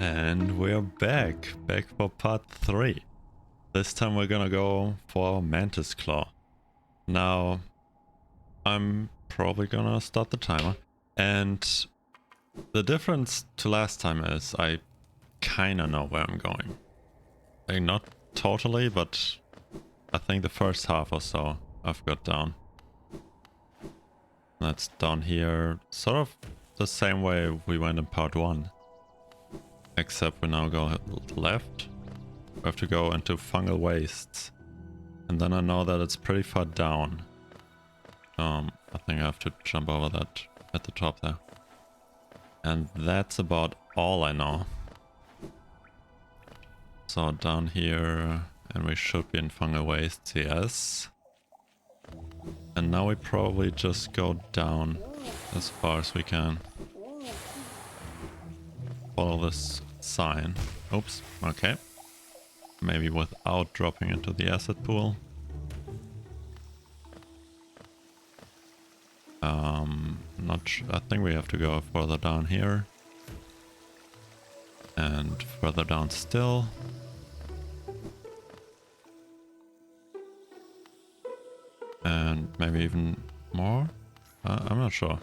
And we're back for part 3. This time we're gonna go for Mantis Claw. Now, I'm probably gonna start the timer. And the difference to last time is I kinda know where I'm going. Like, not totally, but I think the first half or so I've got down. That's down here, sort of the same way we went in part 1. Except we now go left. We have to go into fungal wastes. And then I know that it's pretty far down. I think I have to jump over that at the top there. And that's about all I know. So down here, and we should be in fungal wastes, yes. And now we probably just go down as far as we can. Follow this sign. Oops, okay. Maybe without dropping into the acid pool. Not sure. I think we have to go further down here. And further down still. And maybe even more? I'm not sure.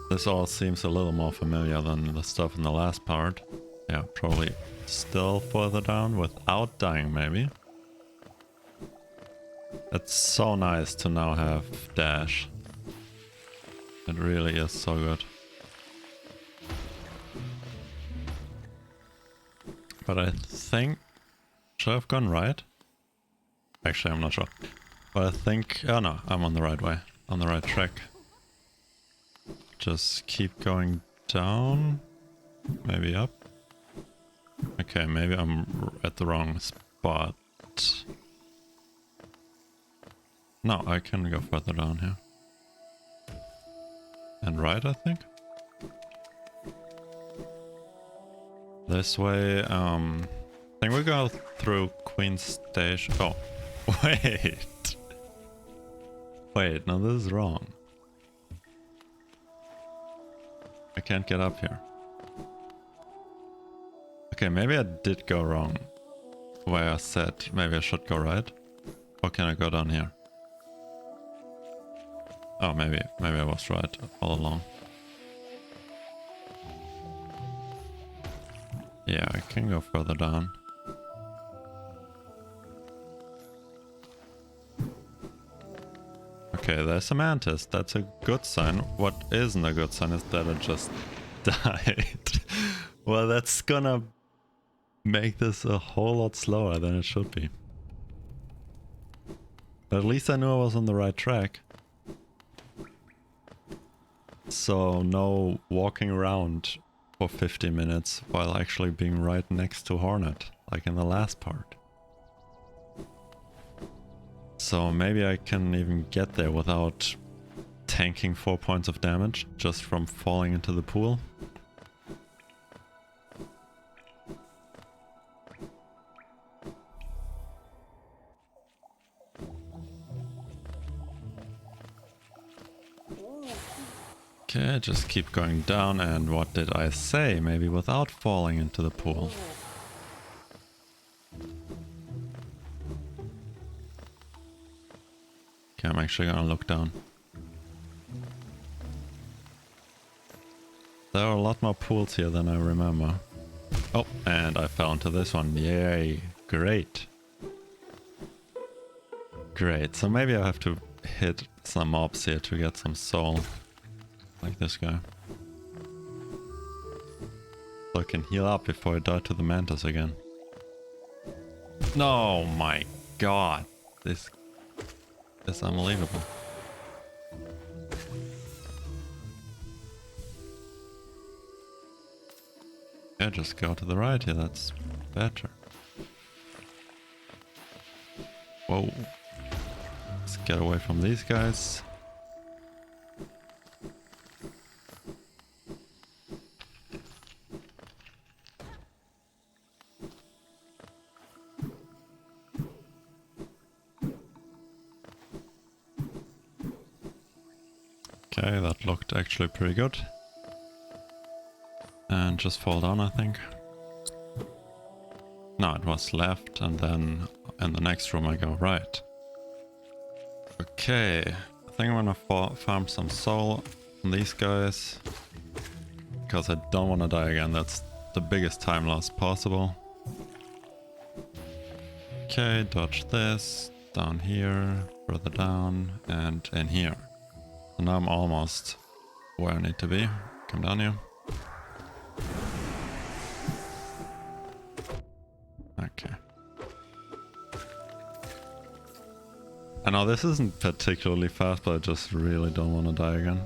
This all seems a little more familiar than the stuff in the last part. Yeah, probably still further down without dying, maybe. It's so nice to now have dash. It really is so good. But I think... should I have gone right? Actually, I'm not sure. But I think... oh no, I'm on the right way. On the right track. Just keep going down. Maybe up. Okay, maybe I'm at the wrong spot. No, I can go further down here. And right, I think. This way, I think we go through Queen's Station. Oh, wait. Wait, no, this is wrong. I can't get up here. Okay, maybe I did go wrong. Where I said maybe I should go right. Or can I go down here? Oh, maybe I was right all along. Yeah, I can go further down. Okay, there's a Mantis. That's a good sign. What isn't a good sign is that it just died. Well, that's gonna make this a whole lot slower than it should be. But at least I knew I was on the right track. So no walking around for 50 minutes while actually being right next to Hornet, like in the last part. So maybe I can even get there without tanking 4 points of damage just from falling into the pool. Okay, just keep going down, and what did I say? Maybe without falling into the pool. Okay, I'm actually gonna look down. There are a lot more pools here than I remember. Oh, and I fell into this one. Yay, great. Great, so maybe I have to hit some mobs here to get some soul. Like this guy. So I can heal up before I die to the Mantis again. No, my god. This is unbelievable. Yeah, just go to the right here, that's better. Whoa. Let's get away from these guys. Okay, that looked actually pretty good. and just fall down, I think. No, it was left, and then in the next room I go right. Okay, I think I'm gonna farm some soul on these guys, because I don't want to die again. That's the biggest time loss possible. Okay, dodge this, down here, further down, and in here. So now I'm almost where I need to be. Come down here. Okay. I know this isn't particularly fast, but I just really don't want to die again.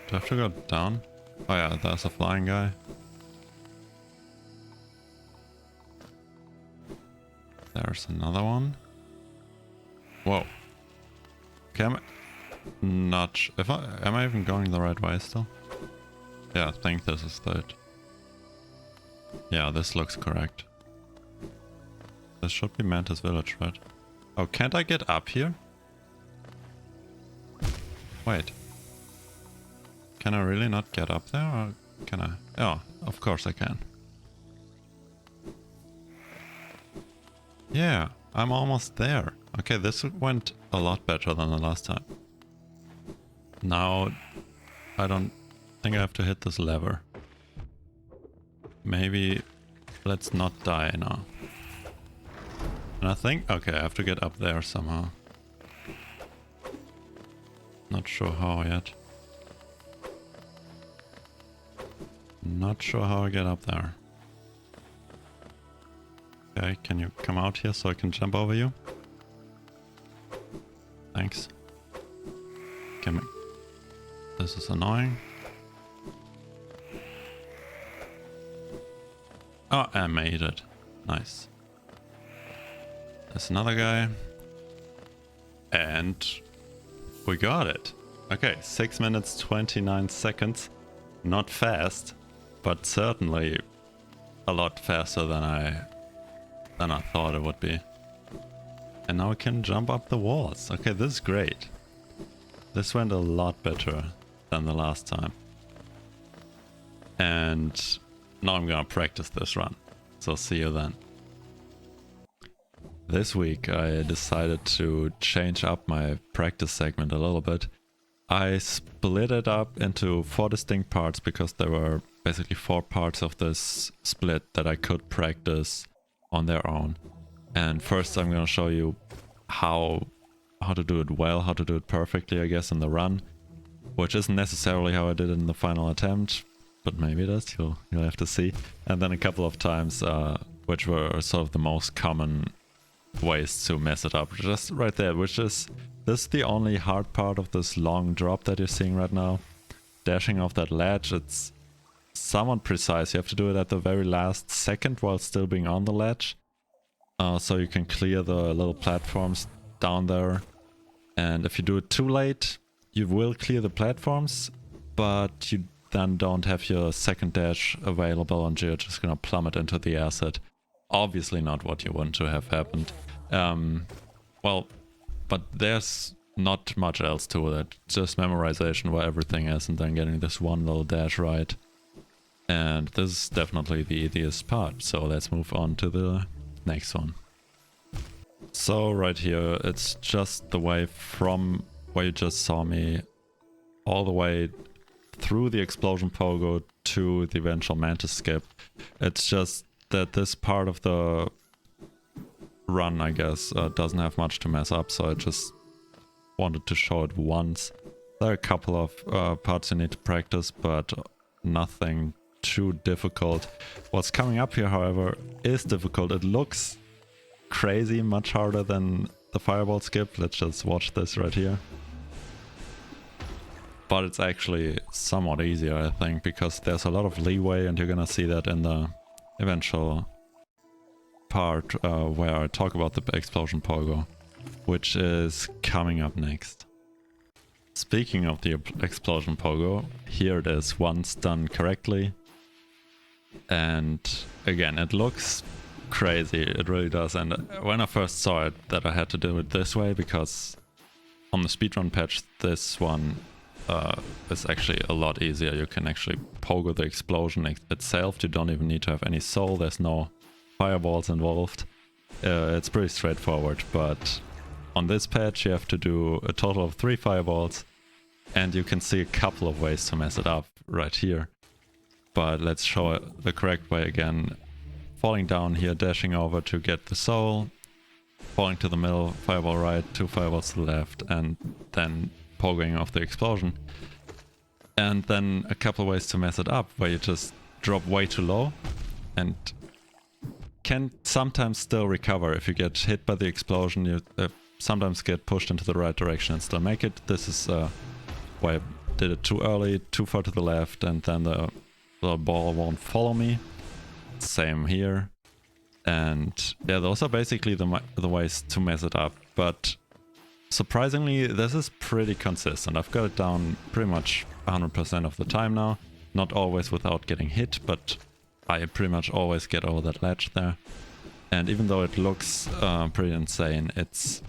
Do I have to go down? Oh yeah, there's a flying guy. There's another one. Whoa. Okay, am I even going the right way still? Yeah, I think this is it. Yeah, this looks correct. This should be Mantis Village, right? Oh, can't I get up here? Wait. Can I really not get up there, or can I? Oh, of course I can. Yeah, I'm almost there. Okay, this went a lot better than the last time. Now, I don't think I have to hit this lever. Maybe let's not die now. And I think, okay, I have to get up there somehow. Not sure how yet. Not sure how I get up there. Okay, can you come out here so I can jump over you? Thanks. Can we... This is annoying. Oh, I made it. Nice. There's another guy. And we got it. Okay, 6 minutes 29 seconds. Not fast, but certainly a lot faster than I thought it would be. And now we can jump up the walls. Okay, this is great. This went a lot better than the last time. And now I'm gonna practice this run. So see you then. This week I decided to change up my practice segment a little bit. I split it up into 4 distinct parts because there were basically 4 parts of this split that I could practice on their own. And first I'm gonna show you how to do it well, how to do it perfectly, I guess, in the run. Which isn't necessarily how I did it in the final attempt, but maybe it is, you'll have to see. And then a couple of times, which were sort of the most common ways to mess it up. Just right there, which is... This is the only hard part of this long drop that you're seeing right now. Dashing off that ledge, it's somewhat precise. You have to do it at the very last second while still being on the ledge. So you can clear the little platforms down there. And if you do it too late, you will clear the platforms, but you then don't have your second dash available and you're just gonna plummet into the acid. Obviously not what you want to have happened. Well, but there's not much else to it. Just memorization where everything is and then getting this one little dash right. And this is definitely the easiest part. So let's move on to the next one. So right here, it's just the way from where you just saw me all the way through the explosion pogo to the eventual Mantis skip. It's just that this part of the run, I guess, doesn't have much to mess up, so I just wanted to show it once. There are a couple of parts you need to practice, but nothing too difficult. What's coming up here, however, is difficult. It looks crazy much harder than the fireball skip. Let's just watch this right here. But it's actually somewhat easier, I think, because there's a lot of leeway, and you're gonna see that in the eventual part where I talk about the explosion pogo, which is coming up next. Speaking of the explosion pogo, here it is once done correctly. And again, it looks crazy, it really does. And when I first saw it, that I had to do it this way because on the speedrun patch, this one is actually a lot easier. You can actually pogo the explosion itself. You don't even need to have any soul. There's no fireballs involved. It's pretty straightforward, but on this patch you have to do a total of 3 fireballs, and you can see a couple of ways to mess it up right here. But let's show the correct way again. Falling down here, dashing over to get the soul, falling to the middle, fireball right, 2 fireballs to the left, and then pogoing off the explosion. And then a couple ways to mess it up, where you just drop way too low and can sometimes still recover. If you get hit by the explosion, you sometimes get pushed into the right direction and still make it. This is why I did it too early, too far to the left, and then the ball won't follow me. Same here. And yeah, those are basically the ways to mess it up. But surprisingly, this is pretty consistent. I've got it down pretty much 100% of the time now. Not always without getting hit, but I pretty much always get over that ledge there. And even though it looks pretty insane, it's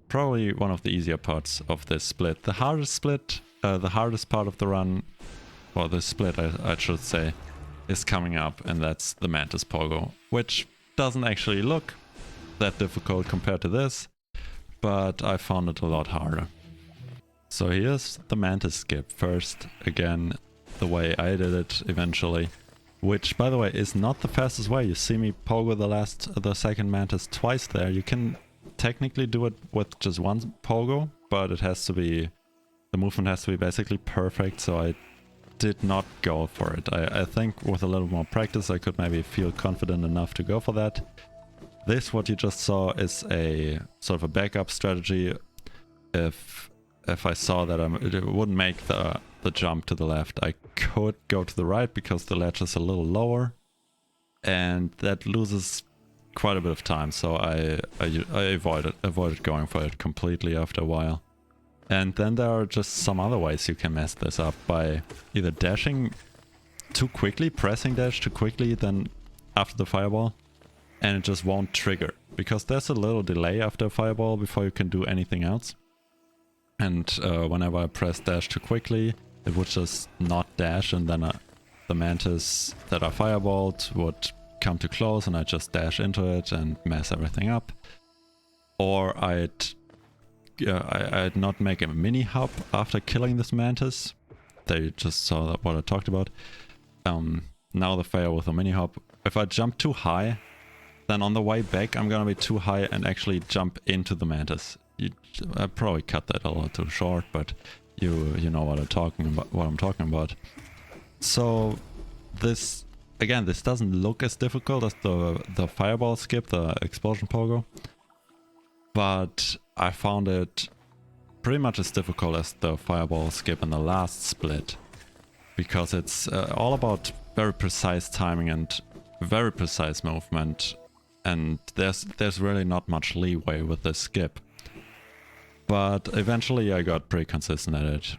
probably one of the easier parts of this split. The hardest part of the run, or the split I should say, is coming up, and that's the Mantis pogo, which doesn't actually look that difficult compared to this, but I found it a lot harder. So here's the Mantis skip. First, again, the way I did it eventually, which by the way is not the fastest way. You see me pogo the second Mantis twice there. You can technically do it with just one pogo, but it has to be, the movement has to be basically perfect, so I did not go for it. I think with a little more practice I could maybe feel confident enough to go for that. This, what you just saw, is a sort of a backup strategy. If I saw that it wouldn't make the jump to the left, I could go to the right because the ledge is a little lower, and that loses quite a bit of time, so I avoided going for it completely after a while. And then there are just some other ways you can mess this up, by either dashing too quickly, pressing dash too quickly then after the fireball, and it just won't trigger, because there's a little delay after a fireball before you can do anything else. And whenever I press dash too quickly, it would just not dash, and then the Mantis that are fireballed would come too close and I'd just dash into it and mess everything up. Or I'd not make a mini hop after killing this Mantis. There you just saw what I talked about. Now the fail with a mini hop. If I jump too high, then on the way back I'm gonna be too high and actually jump into the Mantis. I probably cut that a little too short, but you know what I'm talking about. So this, again, this doesn't look as difficult as the fireball skip, the explosion pogo, but I found it pretty much as difficult as the fireball skip in the last split, because it's all about very precise timing and very precise movement, and there's really not much leeway with this skip. But eventually I got pretty consistent at it,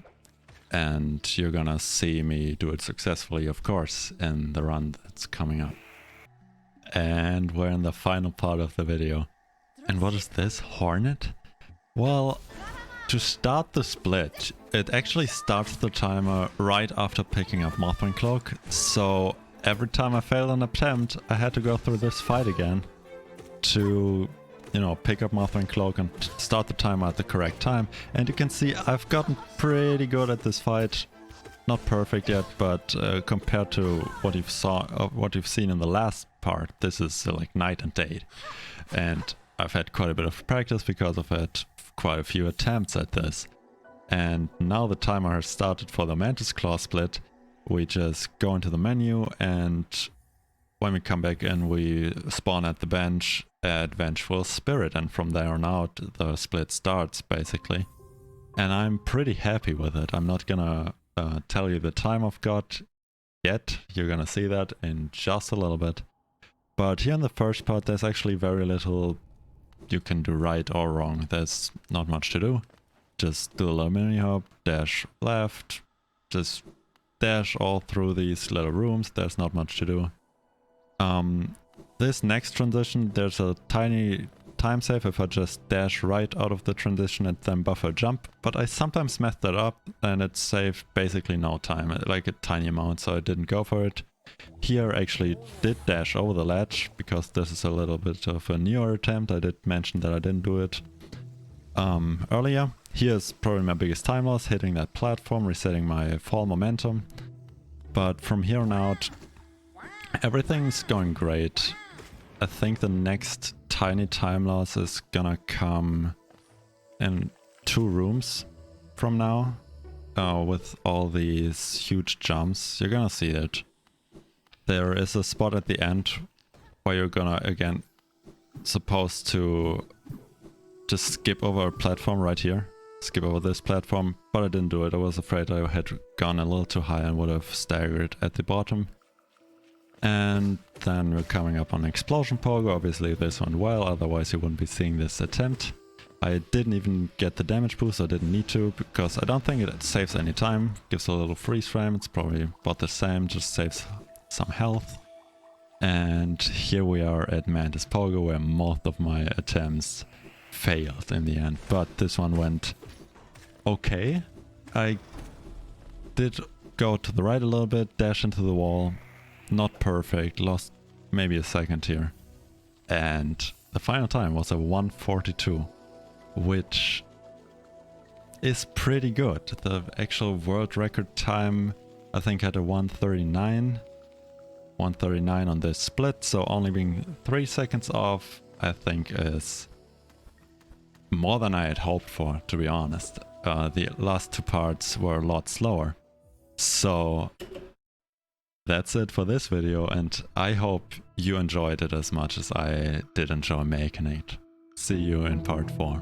and you're gonna see me do it successfully, of course, in the run that's coming up. And we're in the final part of the video. And what is this? Hornet? Well, to start the split, it actually starts the timer right after picking up Mothwing Cloak, so every time I failed an attempt, I had to go through this fight again to, you know, pick up Mothwing Cloak and start the timer at the correct time. And you can see I've gotten pretty good at this fight. Not perfect yet, but compared to what you've seen in the last part, this is like night and day. And I've had quite a bit of practice because I've had quite a few attempts at this. And now the timer has started for the Mantis Claw split. We just go into the menu, and when we come back in, we spawn at the bench at Vengeful Spirit, and from there on out the split starts basically. And I'm pretty happy with it. I'm not gonna tell you the time I've got yet. You're gonna see that in just a little bit. But here in the first part there's actually very little you can do right or wrong. There's not much to do. Just do a little mini hop, dash left, just dash all through these little rooms. There's not much to do. This next transition, there's a tiny time save if I just dash right out of the transition and then buffer jump, but I sometimes messed that up and it saved basically no time, like a tiny amount, so I didn't go for it. Here I actually did dash over the ledge, because this is a little bit of a newer attempt. I did mention that I didn't do it earlier. Here's probably my biggest time loss, hitting that platform, resetting my fall momentum. But from here on out, everything's going great. I think the next tiny time loss is gonna come in 2 rooms from now. With all these huge jumps, you're gonna see it. There is a spot at the end where you're gonna, again, supposed to just skip over a platform right here. Skip over this platform, but I didn't do it. I was afraid I had gone a little too high and would have staggered at the bottom. And then we're coming up on Explosion Pogo. Obviously this went well, otherwise you wouldn't be seeing this attempt. I didn't even get the damage boost, I didn't need to, because I don't think it saves any time. Gives a little freeze frame, it's probably about the same, just saves some health. And here we are at Mantis Pogo, where most of my attempts failed in the end, but this one went okay. I did go to the right a little bit, dash into the wall, not perfect, lost maybe a second here. And the final time was a 1:42, which is pretty good. The actual world record time I think had a 1:39 on this split, so only being 3 seconds off I think is more than I had hoped for, to be honest. The last 2 parts were a lot slower. So that's it for this video, and I hope you enjoyed it as much as I did enjoy making it. See you in part 4.